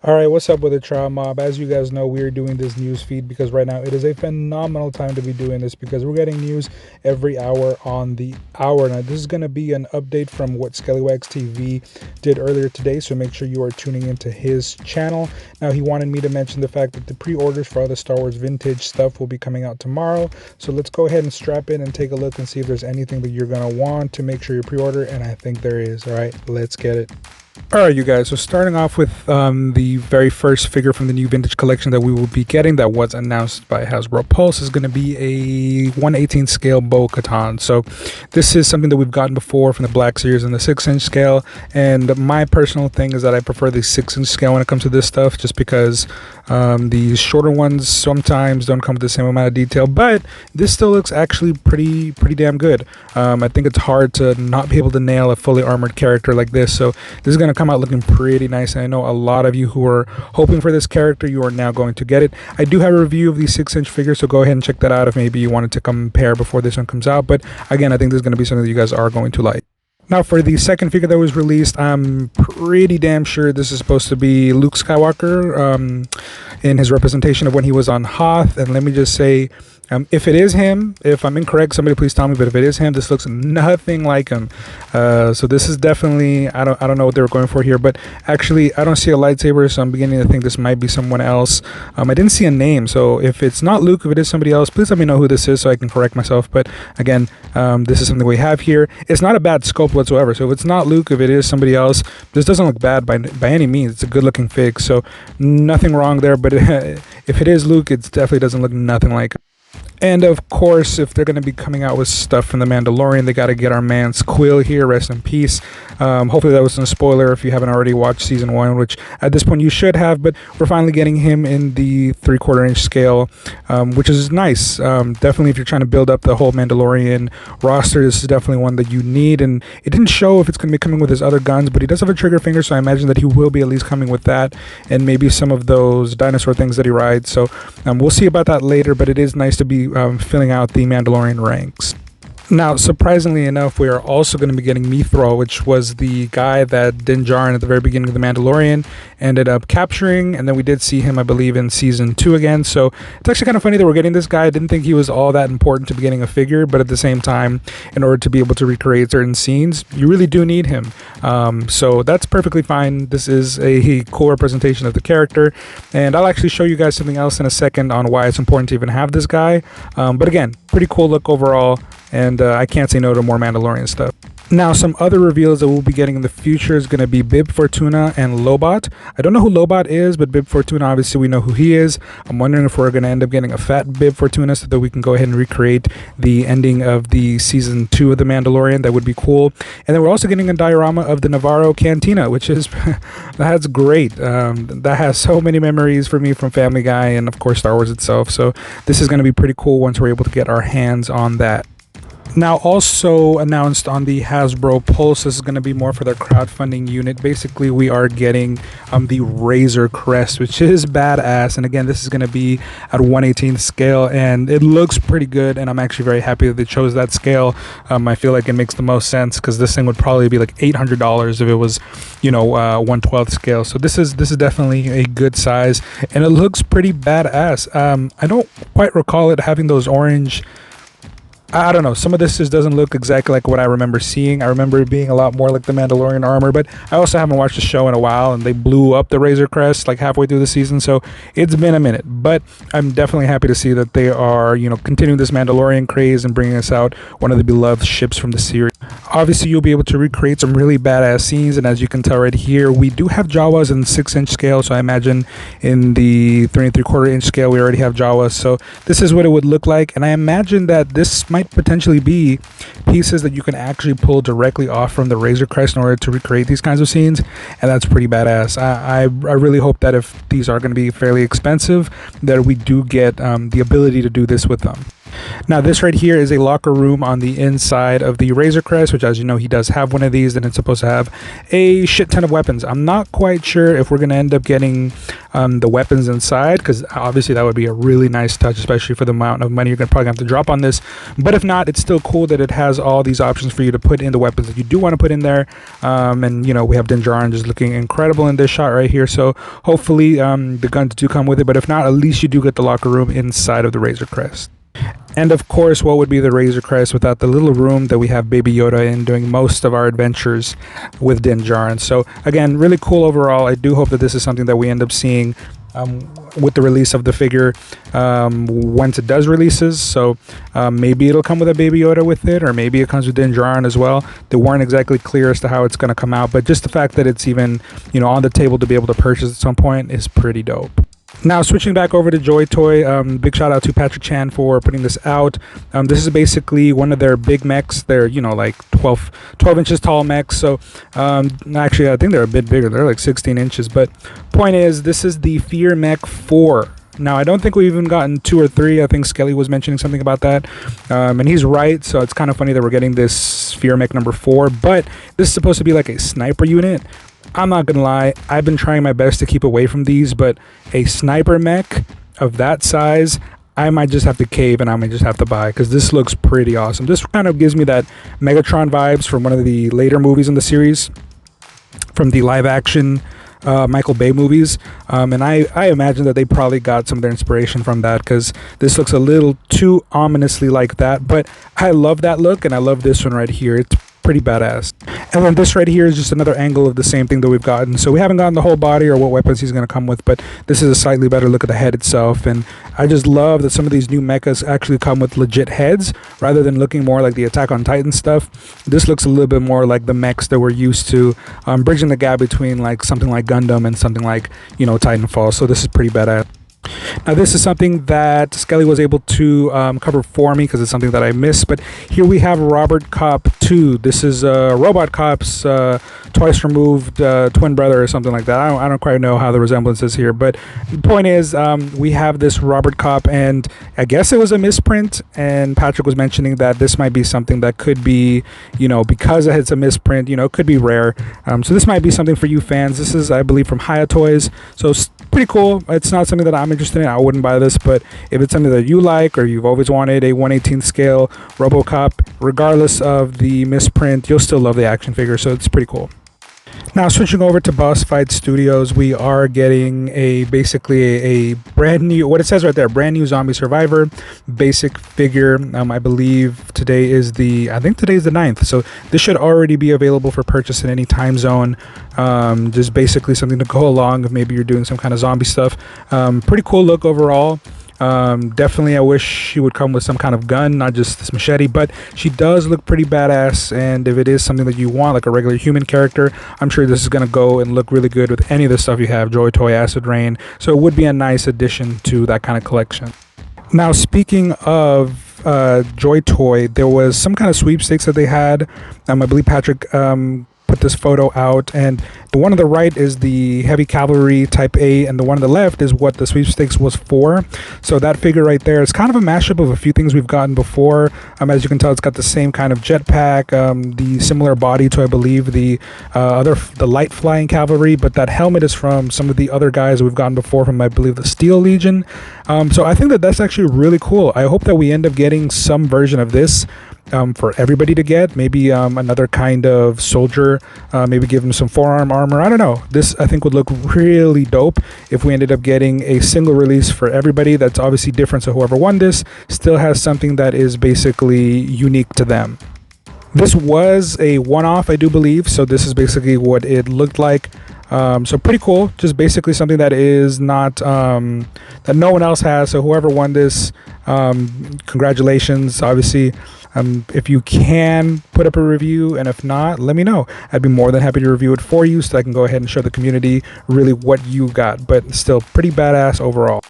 Alright, what's up with the TrialMob? As you guys know, we are doing this news feed because right now it is a phenomenal time to be doing this because we're getting news every hour on the hour. Now, this is going to be an update from what Skellys TV did earlier today, so make sure you are tuning into his channel. Now, he wanted me to mention the fact that the pre-orders for all the Star Wars Vintage stuff will be coming out tomorrow, so let's go ahead and strap in and take a look and see if there's anything that you're going to want to make sure you pre-order, and I think there is. Alright, let's get it. Alright, you guys, so starting off with the very first figure from the new vintage collection that we will be getting that was announced by Hasbro Pulse is going to be a 1/18 scale Catan. So this is something that we've gotten before from the Black Series and the 6-inch scale, and my personal thing is that I prefer the 6-inch scale when it comes to this stuff, just because the shorter ones sometimes don't come with the same amount of detail, but this still looks actually pretty damn good. I think it's hard to not be able to nail a fully armored character like this, so this is going to come out looking pretty nice, and I know a lot of you who are hoping for this character, you are now going to get it. I do have a review of the 6-inch figure, so go ahead and check that out if maybe you wanted to compare before this one comes out, but again, I think this is going to be something that you guys are going to like. Now, for the second figure that was released, I'm pretty damn sure this is supposed to be Luke Skywalker in his representation of when he was on Hoth. And let me just say, if it is him, if I'm incorrect, somebody please tell me, but if it is him, this looks nothing like him. So this is definitely, I don't know what they were going for here, but actually I don't see a lightsaber, so I'm beginning to think this might be someone else. I didn't see a name, so if it's not Luke, if it is somebody else, please let me know who this is so I can correct myself. But again, this is something we have here. It's not a bad sculpt whatsoever, so if it's not Luke, if it is somebody else, this doesn't look bad by any means. It's a good looking fig, so nothing wrong there, but if it is Luke, it definitely doesn't look nothing like him. And of course, if they're going to be coming out with stuff from the Mandalorian, they got to get our man Quill here, rest in peace. Hopefully that wasn't a spoiler if you haven't already watched season 1, which at this point you should have, but we're finally getting him in the 3/4 inch scale, which is nice. Definitely if you're trying to build up the whole Mandalorian roster, this is definitely one that you need, and it didn't show if it's going to be coming with his other guns, but he does have a trigger finger, so I imagine that he will be at least coming with that, and maybe some of those dinosaur things that he rides, so we'll see about that later, but it is nice to be filling out the Mandalorian ranks. Now, surprisingly enough, we are also going to be getting Mithral, which was the guy that Din Djarin at the very beginning of The Mandalorian ended up capturing, and then we did see him, I believe, in season 2 again, so it's actually kind of funny that we're getting this guy. I didn't think he was all that important to be getting a figure, but at the same time, in order to be able to recreate certain scenes, you really do need him, so that's perfectly fine. This is a cool representation of the character, and I'll actually show you guys something else in a second on why it's important to even have this guy, but again, pretty cool look overall, and I can't say no to more Mandalorian stuff. Now, some other reveals that we'll be getting in the future is going to be Bib Fortuna and Lobot. I don't know who Lobot is, but Bib Fortuna, obviously we know who he is. I'm wondering if we're going to end up getting a fat Bib Fortuna so that we can go ahead and recreate the ending of the season 2 of The Mandalorian. That would be cool. And then we're also getting a diorama of the Navarro Cantina, which is, that's great. That has so many memories for me from Family Guy and of course Star Wars itself. So this is going to be pretty cool once we're able to get our hands on that. Now, also announced on the Hasbro Pulse, this is going to be more for their crowdfunding unit. Basically, we are getting the Razor Crest, which is badass. And again, this is going to be at 1/18 scale, and it looks pretty good. And I'm actually very happy that they chose that scale. I feel like it makes the most sense because this thing would probably be like $800 if it was, 1/12 scale. So this is definitely a good size, and it looks pretty badass. I don't quite recall it having those orange. I don't know, some of this just doesn't look exactly like what I remember seeing. I remember it being a lot more like the Mandalorian armor, but I also haven't watched the show in a while, and they blew up the Razor Crest like halfway through the season, so it's been a minute. But I'm definitely happy to see that they are, continuing this Mandalorian craze and bringing us out one of the beloved ships from the series. Obviously, you'll be able to recreate some really badass scenes, and as you can tell right here, we do have Jawas in 6-inch scale, so I imagine in the 3 3/4 inch scale, we already have Jawas, so this is what it would look like, and I imagine that this might potentially be pieces that you can actually pull directly off from the Razor Crest in order to recreate these kinds of scenes, and that's pretty badass. I really hope that if these are going to be fairly expensive, that we do get the ability to do this with them. Now this right here is a locker room on the inside of the Razor Crest, which, as you know, he does have one of these, and it's supposed to have a shit ton of weapons. I'm not quite sure if we're going to end up getting the weapons inside, because obviously that would be a really nice touch, especially for the amount of money you're probably going to have to drop on this. But if not, it's still cool that it has all these options for you to put in the weapons that you do want to put in there. And you know, we have Din Djarin just looking incredible in this shot right here, so hopefully the guns do come with it. But if not, at least you do get the locker room inside of the Razor Crest. And of course, what would be the Razor Crest without the little room that we have Baby Yoda in doing most of our adventures with Din Djarin. So again, really cool overall. I do hope that this is something that we end up seeing with the release of the figure once it does releases. So maybe it'll come with a Baby Yoda with it, or maybe it comes with Din Djarin as well. They weren't exactly clear as to how it's going to come out, but just the fact that it's even, you know, on the table to be able to purchase at some point is pretty dope. Now switching back over to Joytoy, big shout out to Patrick Chan for putting this out. This is basically one of their big mechs. They're, you know, like 12 inches tall mechs. So actually I think they're a bit bigger. They're like 16 inches. But point is, this is the Fear Mech 4. Now, I don't think we've even gotten 2 or 3. I think Skellys was mentioning something about that. And he's right. So it's kind of funny that we're getting this Fear Mech number 4. But this is supposed to be like a sniper unit. I'm not gonna lie, I've been trying my best to keep away from these, but a sniper mech of that size, I might just have to cave and I might just have to buy, because this looks pretty awesome. This kind of gives me that Megatron vibes from one of the later movies in the series, from the live action Michael Bay movies, and I imagine that they probably got some of their inspiration from that, because this looks a little too ominously like that. But I love that look, and I love this one right here. It's pretty badass. And then this right here is just another angle of the same thing that we've gotten. So we haven't gotten the whole body or what weapons he's going to come with, but this is a slightly better look at the head itself. And I just love that some of these new mechas actually come with legit heads rather than looking more like the Attack on Titan stuff. This looks a little bit more like the mechs that we're used to, bridging the gap between like something like Gundam and something like, you know, Titanfall. So this is pretty badass. Now this is something that Skelly was able to cover for me, because it's something that I missed. But here we have Robert Cop 2. This is Robot Cop's twice removed twin brother or something like that. I don't quite know how the resemblance is here, but the point is, we have this Robert Cop, and I guess it was a misprint, and Patrick was mentioning that this might be something that could be, you know, because it's a misprint, you know, it could be rare. So this might be something for you fans. This is, I believe, from Toys, so pretty cool. It's not something that I'm interested in. I wouldn't buy this, but if it's something that you like, or you've always wanted a 1/18 scale RoboCop, regardless of the misprint, you'll still love the action figure, so it's pretty cool. Now switching over to Bossfight Studios, we are getting basically a brand new, what it says right there, brand new Zombie Survivor basic figure. I believe today is the 9th, so this should already be available for purchase in any time zone. Just basically something to go along if maybe you're doing some kind of zombie stuff. Pretty cool look overall. Definitely I wish she would come with some kind of gun, not just this machete, but she does look pretty badass. And if it is something that you want, like a regular human character, I'm sure this is going to go and look really good with any of the stuff you have, Joytoy, Acid Rain. So it would be a nice addition to that kind of collection. Now speaking of Joytoy, there was some kind of sweepstakes that they had. I believe Patrick put this photo out, and the one on the right is the heavy cavalry type A, and the one on the left is what the sweepstakes was for. So that figure right there is kind of a mashup of a few things we've gotten before. As you can tell, it's got the same kind of jetpack, the similar body to, I believe, the light flying cavalry, but that helmet is from some of the other guys that we've gotten before from, I believe, the Steel Legion. So I think that that's actually really cool. I hope that we end up getting some version of this for everybody to get. Maybe another kind of soldier, maybe give him some forearm armor. I don't know. This, I think, would look really dope if we ended up getting a single release for everybody that's obviously different, so whoever won this still has something that is basically unique to them. This was a one-off, I do believe, so this is basically what it looked like. So pretty cool. Just basically something that is not that no one else has, so whoever won this, congratulations. Obviously, if you can put up a review, and if not, let me know. I'd be more than happy to review it for you, so I can go ahead and show the community really what you got. But still pretty badass overall.